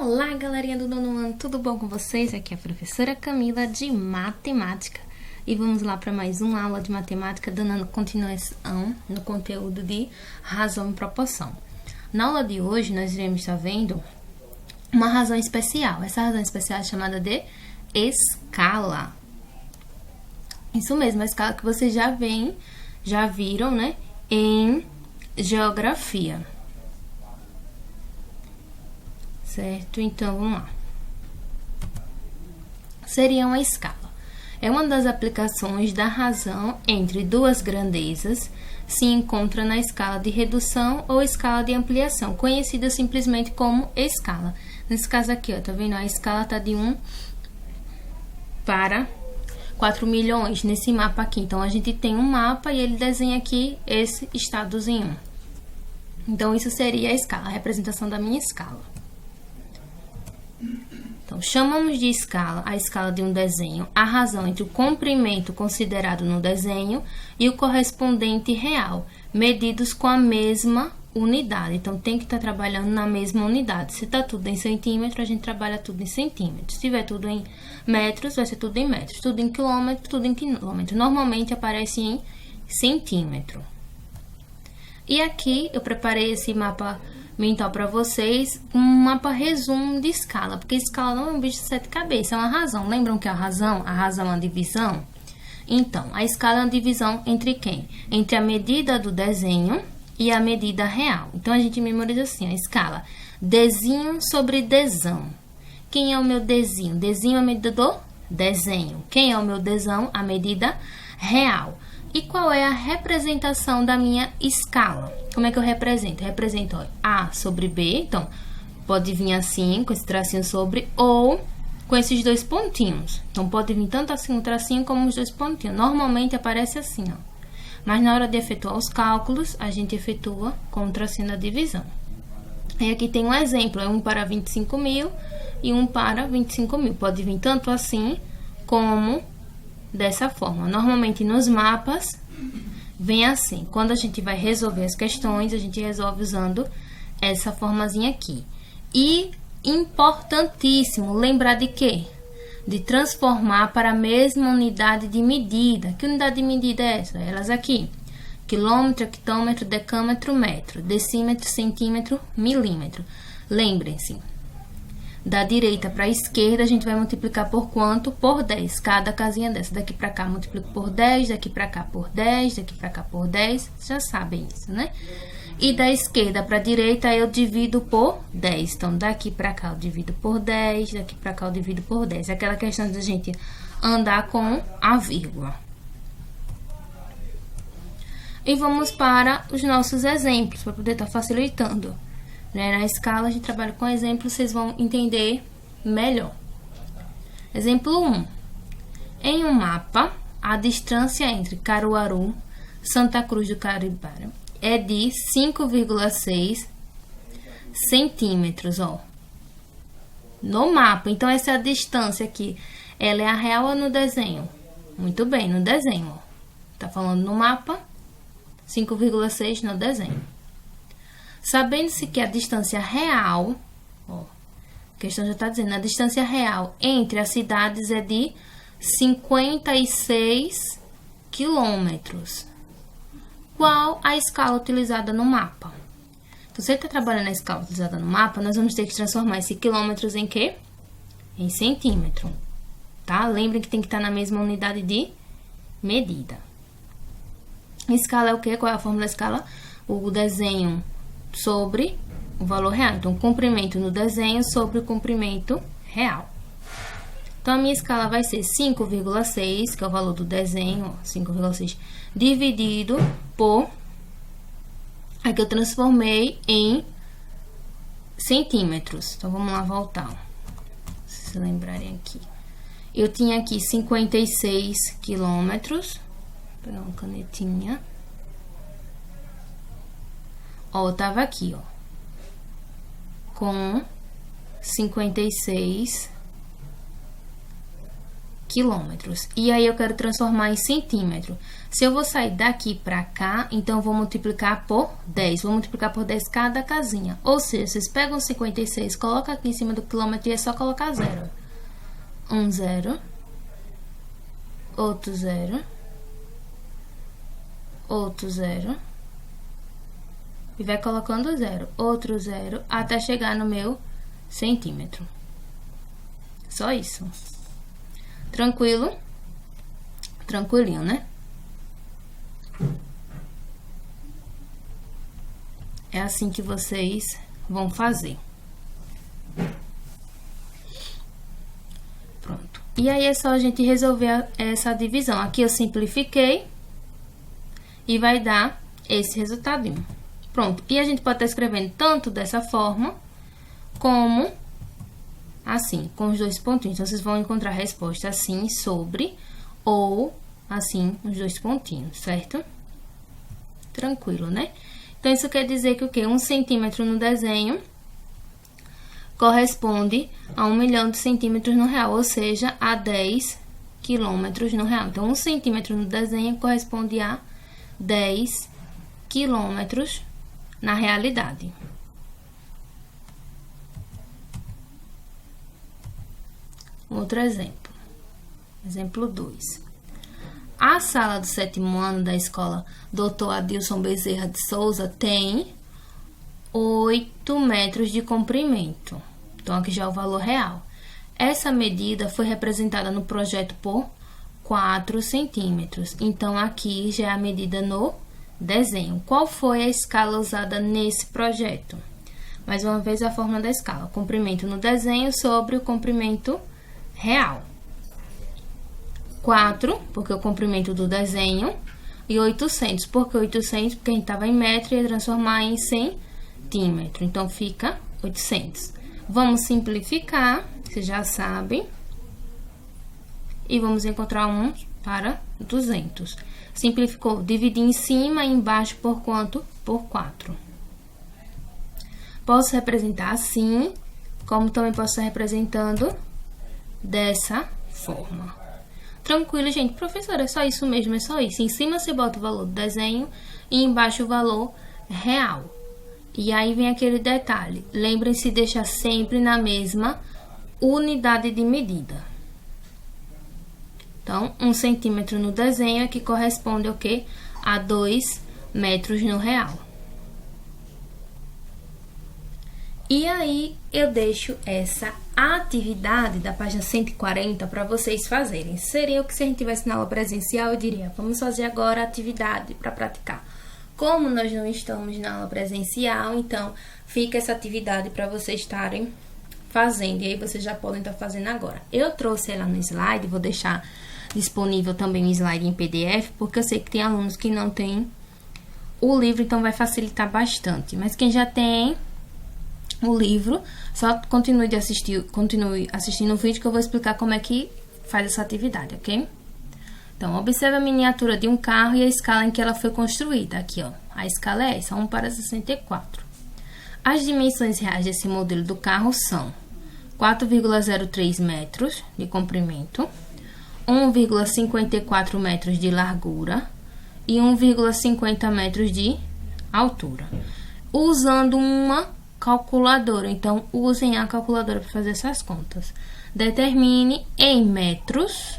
Olá, galerinha do nono ano, tudo bom com vocês? Aqui é a professora Camila de Matemática e vamos lá para mais uma aula de matemática, dando continuação no conteúdo de razão e proporção. Na aula de hoje, nós iremos estar vendo uma razão especial. Essa razão especial é chamada de escala. Isso mesmo, a escala que vocês já viram, né, em geografia. Certo? Então, vamos lá. Seria uma escala. É uma das aplicações da razão entre duas grandezas, se encontra na escala de redução ou escala de ampliação, conhecida simplesmente como escala. Nesse caso aqui, ó, tá vendo? A escala tá de 1 para 4 milhões nesse mapa aqui. Então, a gente tem um mapa e ele desenha aqui esse estadozinho. Então, isso seria a escala, a representação da minha escala. Então, chamamos de escala a escala de um desenho, a razão entre o comprimento considerado no desenho e o correspondente real, medidos com a mesma unidade. Então, tem que estar trabalhando na mesma unidade. Se está tudo em centímetro, a gente trabalha tudo em centímetros. Se tiver tudo em metros, vai ser tudo em metros. Tudo em quilômetro, tudo em quilômetro. Normalmente, aparece em centímetro. E aqui, eu preparei esse mapa mental para vocês, um mapa resumo de escala, porque escala não é um bicho de 7 cabeças, é uma razão. Lembram que a razão é uma divisão? Então, a escala é uma divisão entre quem? Entre a medida do desenho e a medida real. Então, a gente memoriza assim, a escala, desenho sobre desão. Quem é o meu desenho? Desenho é a medida do desenho. Quem é o meu desão? A medida real. E qual é a representação da minha escala? Como é que eu represento? Eu represento, ó, A sobre B, então, pode vir assim, com esse tracinho sobre, ou com esses dois pontinhos. Então, pode vir tanto assim um tracinho como os dois pontinhos. Normalmente, aparece assim, ó. Mas na hora de efetuar os cálculos, a gente efetua com o tracinho da divisão. E aqui tem um exemplo, é 1 para 25 mil e 1 para 25 mil. Pode vir tanto assim, como dessa forma. Normalmente, nos mapas, vem assim. Quando a gente vai resolver as questões, a gente resolve usando essa formazinha aqui. E, importantíssimo, lembrar de quê? De transformar para a mesma unidade de medida. Que unidade de medida é essa? Elas aqui. Quilômetro, hectômetro, decâmetro, metro. Decímetro, centímetro, milímetro. Lembrem-se. Da direita para a esquerda, a gente vai multiplicar por quanto? Por 10. Cada casinha dessa. Daqui para cá, multiplico por 10. Daqui para cá, por 10. Daqui para cá, por 10. Já sabem isso, né? E da esquerda para a direita, eu divido por 10. Então, daqui para cá, eu divido por 10. Daqui para cá, eu divido por 10. É aquela questão de a gente andar com a vírgula. E vamos para os nossos exemplos, para poder estar facilitando. Na escala, a gente trabalha com exemplos, vocês vão entender melhor. Exemplo 1. Em um mapa, a distância entre Caruaru, Santa Cruz do Capibara é de 5,6 centímetros, ó. No mapa. Então, essa é a distância aqui. Ela é a real ou no desenho? Muito bem, no desenho, ó. Tá falando no mapa, 5,6 no desenho. Sabendo-se que a distância real, ó, a questão já está dizendo, a distância real entre as cidades é de 56 quilômetros. Qual a escala utilizada no mapa? Então, se você está trabalhando na escala utilizada no mapa, nós vamos ter que transformar esse quilômetros em quê? Em centímetro, tá? Lembrem que tem que estar na mesma unidade de medida. Escala é o quê? Qual é a fórmula da escala? O desenho sobre o valor real. Então, comprimento no desenho sobre o comprimento real. Então, a minha escala vai ser 5,6, que é o valor do desenho, 5,6, dividido por... Aqui eu transformei em centímetros. Então, vamos lá voltar. Se lembrarem aqui. Eu tinha aqui 56 quilômetros. Vou pegar uma canetinha. Ó, eu tava aqui, ó, com 56 quilômetros. E aí eu quero transformar em centímetro. Se eu vou sair daqui para cá, então eu vou multiplicar por 10. Vou multiplicar por 10 cada casinha. Ou seja, vocês pegam 56, colocam aqui em cima do quilômetro e é só colocar 0. Um 0. Outro 0. Outro 0. E vai colocando 0. Outro 0. Até chegar no meu centímetro. Só isso. Tranquilo? Tranquilinho, né? É assim que vocês vão fazer. Pronto. E aí é só a gente resolver essa divisão. Aqui eu simplifiquei e vai dar esse resultadinho. Pronto. E a gente pode estar escrevendo tanto dessa forma como assim, com os dois pontinhos. Então, vocês vão encontrar a resposta assim, sobre, ou assim, os dois pontinhos, certo? Tranquilo, né? Então, isso quer dizer que o quê? 1 centímetro no desenho corresponde a 1 milhão de centímetros no real, ou seja, a 10 quilômetros no real. Então, 1 centímetro no desenho corresponde a 10 quilômetros na realidade. Outro exemplo. Exemplo 2. A sala do 7º ano da escola Dr. Adilson Bezerra de Souza tem 8 metros de comprimento. Então, aqui já é o valor real. Essa medida foi representada no projeto por 4 centímetros. Então, aqui já é a medida no desenho. Qual foi a escala usada nesse projeto? Mais uma vez, a fórmula da escala. Comprimento no desenho sobre o comprimento real. 4, porque é o comprimento do desenho, e 800, porque 800, porque a gente estava em metro e ia transformar em centímetro, então fica 800. Vamos simplificar, vocês já sabem, e vamos encontrar 1 para 200. Simplificou, dividir em cima e embaixo por quanto? Por 4. Posso representar assim, como também posso estar representando dessa forma. Tranquilo, gente. Professora, é só isso mesmo, é só isso. Em cima você bota o valor do desenho e embaixo o valor real. E aí vem aquele detalhe. Lembrem-se de deixar sempre na mesma unidade de medida. Então, 1 centímetro no desenho, que corresponde ao quê? A 2 metros no real. E aí, eu deixo essa atividade da página 140 para vocês fazerem. Seria o que se a gente tivesse na aula presencial, eu diria, vamos fazer agora a atividade para praticar. Como nós não estamos na aula presencial, então, fica essa atividade para vocês estarem fazendo. E aí, vocês já podem estar fazendo agora. Eu trouxe ela no slide, vou deixar disponível também o slide em PDF, porque eu sei que tem alunos que não têm o livro, então vai facilitar bastante. Mas quem já tem o livro, só continue assistindo o vídeo que eu vou explicar como é que faz essa atividade, ok? Então, observe a miniatura de um carro e a escala em que ela foi construída. Aqui, ó, a escala é essa, 1 para 64. As dimensões reais desse modelo do carro são 4,03 metros de comprimento, 1,54 metros de largura e 1,50 metros de altura. Usando uma calculadora, então usem a calculadora para fazer essas contas. Determine em metros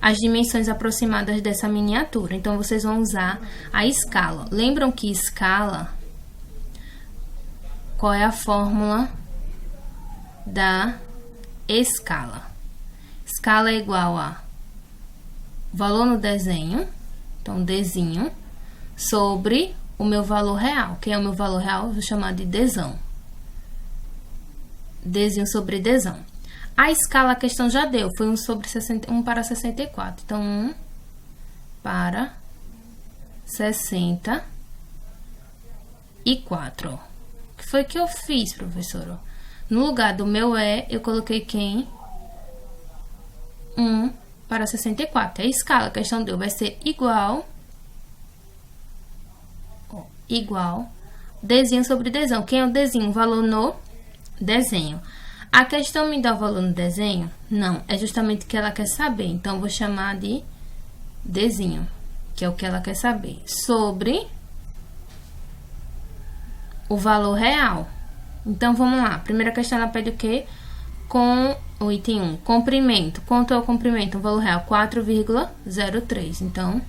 as dimensões aproximadas dessa miniatura. Então, vocês vão usar a escala. Lembram que escala, qual é a fórmula da escala? Escala é igual a valor no desenho, então Dzinho, sobre o meu valor real. Quem é o meu valor real? Eu vou chamar de Dzão. Dzinho sobre Dzão. A escala, a questão já deu, foi 1 para 64. Então, 1 para 64. O que foi que eu fiz, professora? No lugar do meu eu coloquei quem? 1 para 64. É a escala, a questão deu, vai ser igual Dzinho sobre Dzão. Quem é o Dzinho? O valor no desenho. A questão me dá o valor no desenho? Não, é justamente o que ela quer saber. Então, eu vou chamar de Dzinho, que é o que ela quer saber. Sobre o valor real. Então, vamos lá. Primeira questão, ela pede o quê? Com o item 1, comprimento. Quanto é o comprimento? O valor real, 4,03. Então,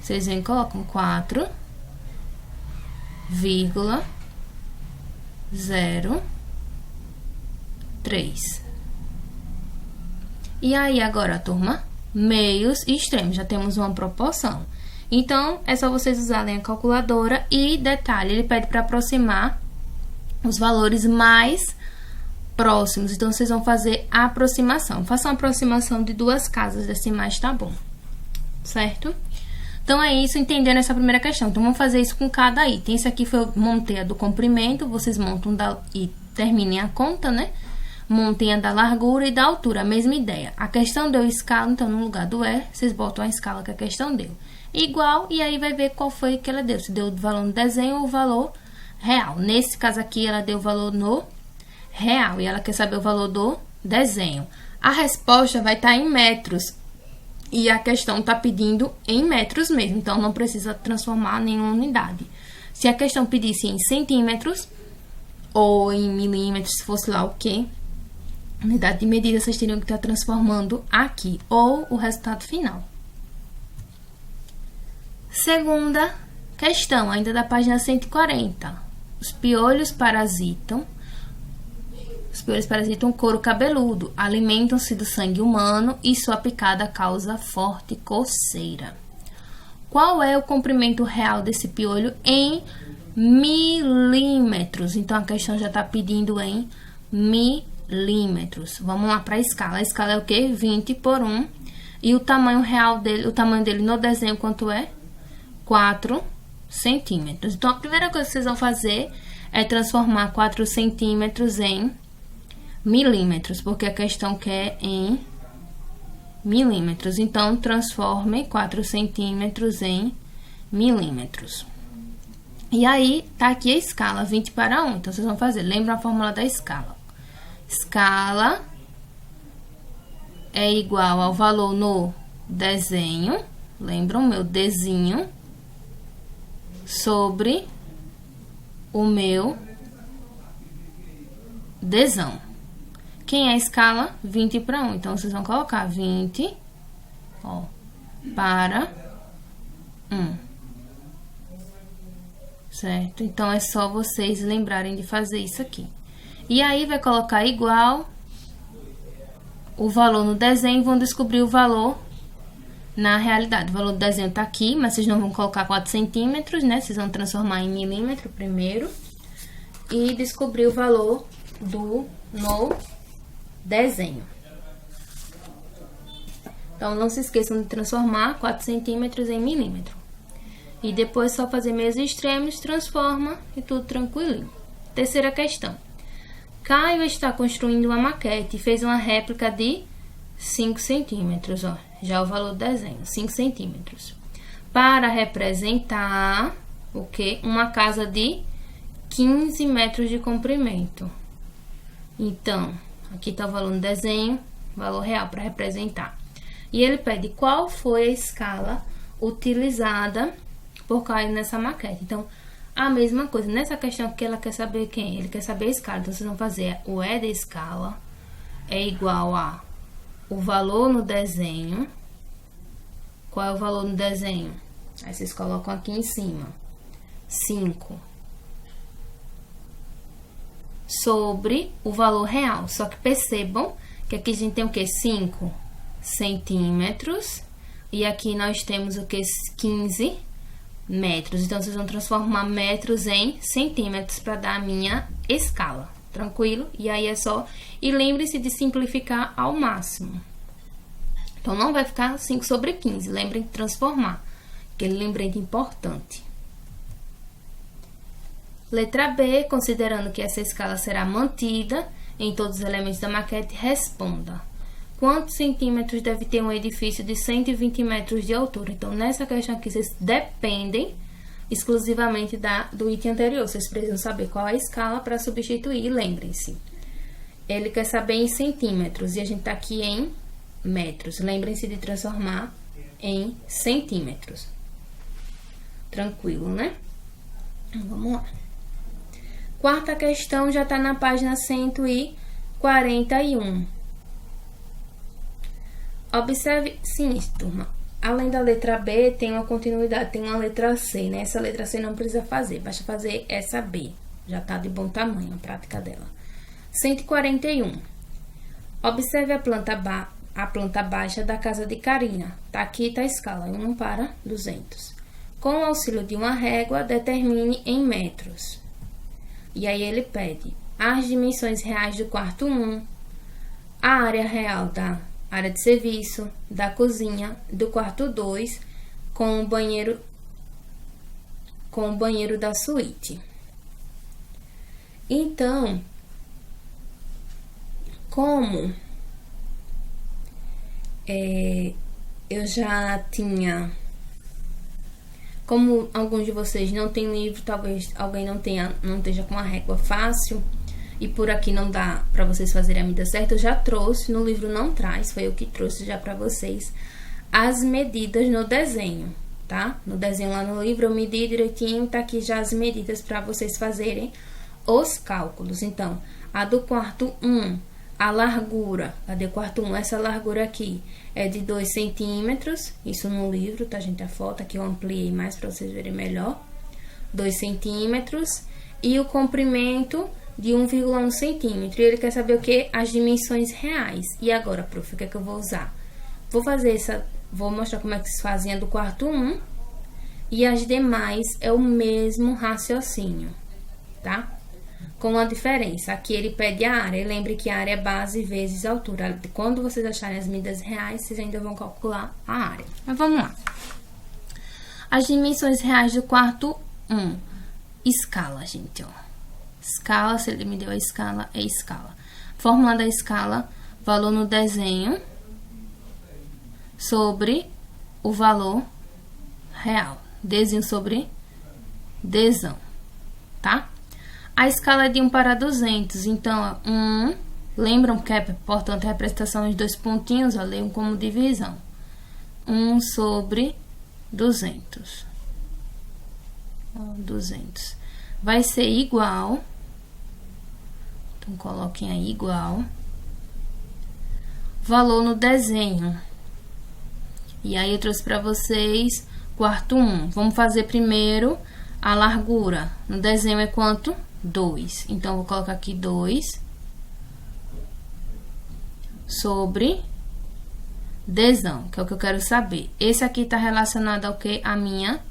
vocês vêm e colocam 4,03. E aí, agora, turma, meios e extremos. Já temos uma proporção. Então, é só vocês usarem a calculadora e, detalhe, ele pede para aproximar os valores mais próximos. Então, vocês vão fazer a aproximação. Façam a aproximação de 2 casas decimais, tá bom? Certo? Então, é isso, entendendo essa primeira questão. Então, vamos fazer isso com cada item. Esse aqui foi eu montei a do comprimento, vocês montam e terminem a conta, né? Montem a da largura e da altura, a mesma ideia. A questão deu escala, então, no lugar do E, vocês botam a escala que a questão deu. Igual, e aí vai ver qual foi que ela deu. Se deu o valor no desenho ou o valor real. Nesse caso aqui, ela deu o valor no real e ela quer saber o valor do desenho. A resposta vai estar em metros e a questão está pedindo em metros mesmo, então não precisa transformar nenhuma unidade. Se a questão pedisse em centímetros ou em milímetros, se fosse lá o quê? Unidade de medida, vocês teriam que estar transformando aqui, ou o resultado final. Segunda questão, ainda da página 140. Os piolhos parasitam couro cabeludo, alimentam-se do sangue humano e sua picada causa forte coceira. Qual é o comprimento real desse piolho em milímetros? Então, a questão já está pedindo em milímetros. Vamos lá para a escala. A escala é o quê? 20 por 1. E o tamanho real dele, o tamanho dele no desenho, quanto é? 4 centímetros. Então, a primeira coisa que vocês vão fazer é transformar 4 centímetros em milímetros, porque a questão quer em milímetros. Então, transforme 4 centímetros em milímetros. E aí, tá aqui a escala, 20 para 1. Então, vocês vão fazer, lembra a fórmula da escala. Escala é igual ao valor no desenho, lembram, meu Dzinho, sobre o meu Dzão. Quem é a escala? 20 para 1. Então, vocês vão colocar 20, ó, para 1. Certo? Então, é só vocês lembrarem de fazer isso aqui. E aí, vai colocar igual o valor no desenho e vão descobrir o valor na realidade. O valor do desenho tá aqui, mas vocês não vão colocar 4 centímetros, né? Vocês vão transformar em milímetro primeiro e descobrir o valor no desenho. Então, não se esqueçam de transformar 4 centímetros em milímetro. E depois, só fazer meios extremos, transforma e tudo tranquilinho. Terceira questão. Caio está construindo uma maquete e fez uma réplica de 5 centímetros, ó. Já o valor do desenho, 5 centímetros. Para representar o quê? Uma casa de 15 metros de comprimento. Então, aqui está o valor no desenho, valor real para representar. E ele pede qual foi a escala utilizada por Caio nessa maquete. Então, a mesma coisa. Nessa questão aqui, ela quer saber quem? Ele quer saber a escala. Então, vocês vão fazer o E da escala é igual a o valor no desenho. Qual é o valor no desenho? Aí, vocês colocam aqui em cima. 5. Sobre o valor real. Só que percebam que aqui a gente tem o quê? 5 centímetros. E aqui nós temos o quê? 15 metros. Então, vocês vão transformar metros em centímetros para dar a minha escala. Tranquilo? E aí é só... E lembre-se de simplificar ao máximo. Então, não vai ficar 5 sobre 15. Lembrem de transformar. Aquele lembrete importante. Letra B, considerando que essa escala será mantida em todos os elementos da maquete, responda. Quantos centímetros deve ter um edifício de 120 metros de altura? Então, nessa questão aqui, vocês dependem exclusivamente do item anterior. Vocês precisam saber qual é a escala para substituir. Lembrem-se ele quer saber em centímetros e a gente tá aqui em metros. Lembrem-se de transformar em centímetros. Tranquilo, né? Vamos lá. Quarta questão já tá na página 141. Observe, sim, turma. Além da letra B, tem uma continuidade, tem uma letra C, né? Essa letra C não precisa fazer, basta fazer essa B. Já tá de bom tamanho a prática dela. 141. Observe a planta baixa da casa de Karina. Tá aqui, tá a escala, 1 para 200. Com o auxílio de uma régua, determine em metros. E aí ele pede as dimensões reais do quarto 1, a área real da área de serviço, da cozinha, do quarto 2, com o banheiro da suíte. Então, como eu já tinha... Como alguns de vocês não tem livro, talvez alguém não esteja com a régua fácil, e por aqui não dá para vocês fazerem a medida certa, eu já trouxe, no livro não traz, foi eu que trouxe já para vocês, as medidas no desenho, tá? No desenho lá no livro eu medi direitinho, tá aqui já as medidas para vocês fazerem os cálculos. Então, a do quarto 1, a largura, cadê o quarto 1? Essa largura aqui é de 2 centímetros, isso no livro, tá, gente? A foto aqui eu ampliei mais para vocês verem melhor. 2 centímetros. E o comprimento de 1,1 centímetro. E ele quer saber o que? As dimensões reais. E agora, prof, o que é que eu vou usar? Vou mostrar como é que se fazem a do quarto 1. E as demais é o mesmo raciocínio, tá? Com a diferença, aqui ele pede a área, e lembre que a área é base vezes a altura. Quando vocês acharem as medidas reais, vocês ainda vão calcular a área. Mas vamos lá. As dimensões reais do quarto 1. Escala, gente, ó. Escala, se ele me deu a escala, é escala. Fórmula da escala, valor no desenho sobre o valor real. Desenho sobre desão, tá? A escala é de 1 para 200, então, 1, lembram que é, portanto, a representação de 2 pontinhos, ó, leiam como divisão. 1 sobre 200. 200. Vai ser igual, então, coloquem aí igual, valor no desenho. E aí, eu trouxe para vocês, quarto 1. Vamos fazer primeiro a largura. No desenho é quanto? 2. Então, vou colocar aqui 2 sobre desão, que é o que eu quero saber. Esse aqui tá relacionado ao que? A minha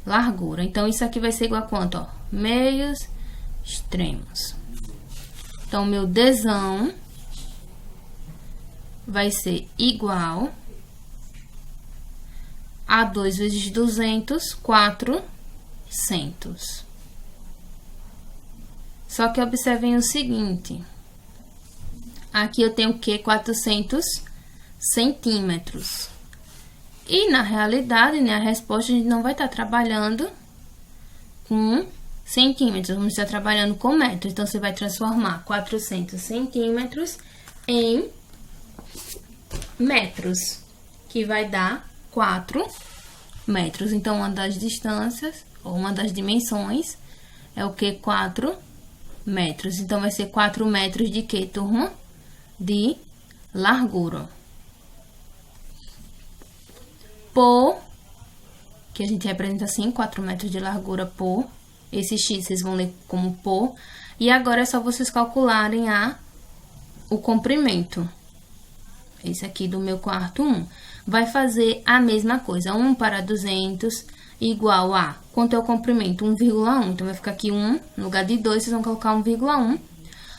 largura. Então, isso aqui vai ser igual a quanto? Ó, meios extremos. Então, meu desão vai ser igual a 2 vezes 200, 400. Só que observem o seguinte, aqui eu tenho o que? 400 centímetros. E na realidade, né, a resposta a gente não vai estar trabalhando com centímetros, vamos estar trabalhando com metros. Então, você vai transformar 400 centímetros em metros, que vai dar 4 metros. Então, uma das distâncias, ou uma das dimensões, é o que? 4 metros. Então, vai ser 4 metros de quê, turma? De largura. Por, que a gente representa assim, 4 metros de largura por, esse x vocês vão ler como por, e agora é só vocês calcularem o comprimento. Esse aqui do meu quarto 1. Vai fazer a mesma coisa, 1 para 200 igual a, quanto é o comprimento? 1,1, então vai ficar aqui 1, no lugar de 2, vocês vão colocar 1,1.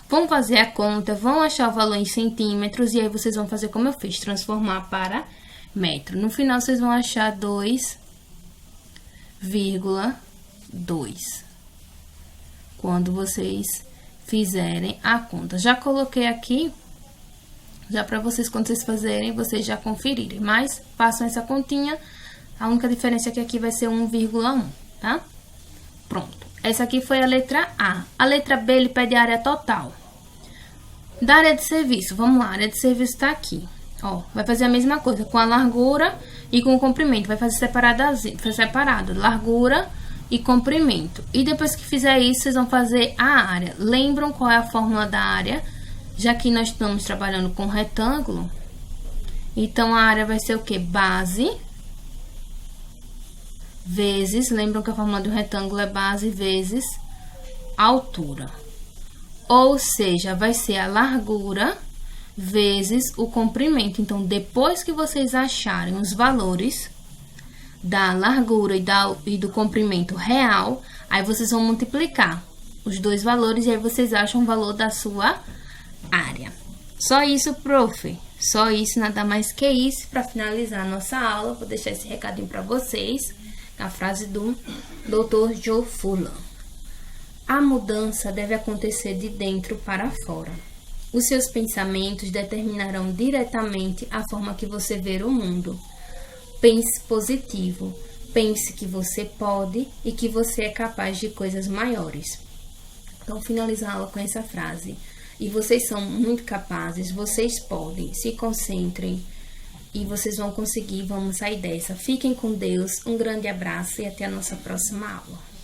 Vão fazer a conta, vão achar o valor em centímetros, e aí vocês vão fazer como eu fiz, transformar para metro. No final, vocês vão achar 2,2, quando vocês fizerem a conta. Já coloquei aqui, já para vocês, quando vocês fazerem, vocês já conferirem, mas façam essa continha. A única diferença é que aqui vai ser 1,1, tá? Pronto. Essa aqui foi a letra A. A letra B, ele pede a área total. Da área de serviço, vamos lá, a área de serviço está aqui. Ó, vai fazer a mesma coisa com a largura e com o comprimento. Vai fazer separado, largura e comprimento. E depois que fizer isso, vocês vão fazer a área. Lembram qual é a fórmula da área? Já que nós estamos trabalhando com retângulo, então a área vai ser o quê? Base vezes, lembram que a fórmula do retângulo é base vezes altura. Ou seja, vai ser a largura vezes o comprimento. Então, depois que vocês acharem os valores da largura e do comprimento real, aí vocês vão multiplicar os dois valores e aí vocês acham o valor da sua área. Só isso, prof. Só isso, nada mais que isso. Para finalizar a nossa aula, vou deixar esse recadinho para vocês, a frase do Dr. Joe Fuller. A mudança deve acontecer de dentro para fora. Os seus pensamentos determinarão diretamente a forma que você vê o mundo. Pense positivo. Pense que você pode e que você é capaz de coisas maiores. Então, finalizar a aula com essa frase. E vocês são muito capazes, vocês podem, se concentrem e vocês vão conseguir, vamos sair dessa. Fiquem com Deus, um grande abraço e até a nossa próxima aula.